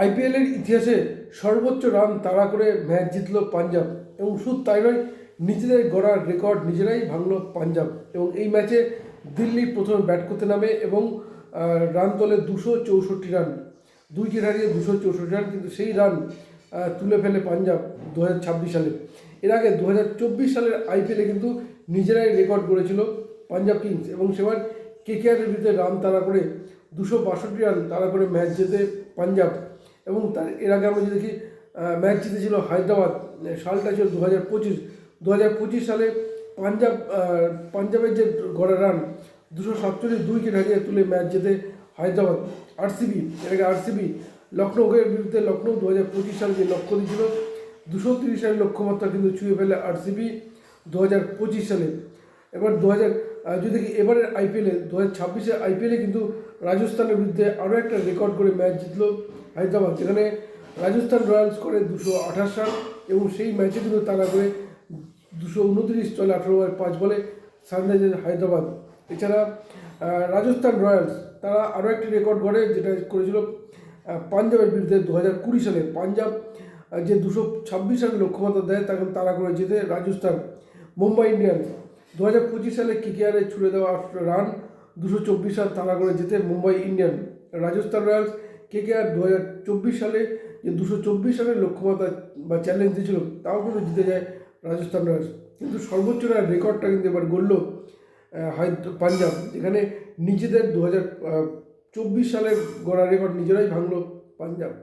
আইপিএলের ইতিহাসে সর্বোচ্চ রান তাড়া করে ম্যাচ জিতল পাঞ্জাব এবং শুধু তাই নয়, নিজেদের গড়ার রেকর্ড নিজেরাই ভাঙল পাঞ্জাব। এবং এই ম্যাচে দিল্লি প্রথমে ব্যাট করতে নামে এবং রান তোলে 264 রান, 2 উইকেট হারিয়ে 264 রান, কিন্তু সেই রান তুলে ফেলে পাঞ্জাব 2026 সালে। এর আগে 2024 সালের আইপিএলে কিন্তু নিজেরাই রেকর্ড করেছিল পাঞ্জাব কিংস এবং সেবার কেকেআরের বিরুদ্ধে রান তাড়া করে 262 রান তাড়া করে ম্যাচ জেতে পাঞ্জাব। এবং তার এর আগে আমরা যদি দেখি, ম্যাচ জিতেছিল হায়দ্রাবাদ, সালটা ছিল 2025 সালে পাঞ্জাবের যে গড়া রান 247, 2 উইকেট হারিয়ে তুলে ম্যাচ জেতে হায়দ্রাবাদ। আরসিবি, এর আগে আরসিবি লখনৌয়ের বিরুদ্ধে, লখনৌ 2025 সালে যে লক্ষ্য দিয়েছিল 230 রানের লক্ষ্যমাত্রা কিন্তু ছুঁয়ে ফেলে আরসিবি 2025 সালে। এবার যদি দেখি এবারের আইপিএলে 2026-এর আইপিএলে কিন্তু রাজস্থানের বিরুদ্ধে আরও একটা রেকর্ড করে ম্যাচ জিতল হায়দ্রাবাদ, যেখানে রাজস্থান রয়্যালস করে 228 রান এবং সেই ম্যাচে কিন্তু তারা করে 229 চলে 18 ওভার 5 বলে সানরাইজার্স হায়দ্রাবাদ। এছাড়া রাজস্থান রয়্যালস তারা আরও একটি রেকর্ড গড়ে, যেটা করেছিল পাঞ্জাবের বিরুদ্ধে 2020 সালে। পাঞ্জাব যে 226 রানের লক্ষ্যমাত্রা দেয় তারা করে যেতে রাজস্থান। মুম্বাই ইন্ডিয়ান্স 2025 সালে কেকেআরে ছুড়ে দেওয়া রান 224 রান তাড়া করে যেতে Mumbai Indian. Rajasthan Royals KKR 2024 সালে যে 224 রানের লক্ষ্যমাত্রা বা চ্যালেঞ্জ দিয়েছিল তাও কিন্তু জিতে যায় রাজস্থান রয়্যালস। কিন্তু সর্বোচ্চ রানের রেকর্ডটা কিন্তু এবার গড়ল পাঞ্জাব, যেখানে নিজেদের 2024 সালের গড়া রেকর্ড নিজেরাই ভাঙল পাঞ্জাব।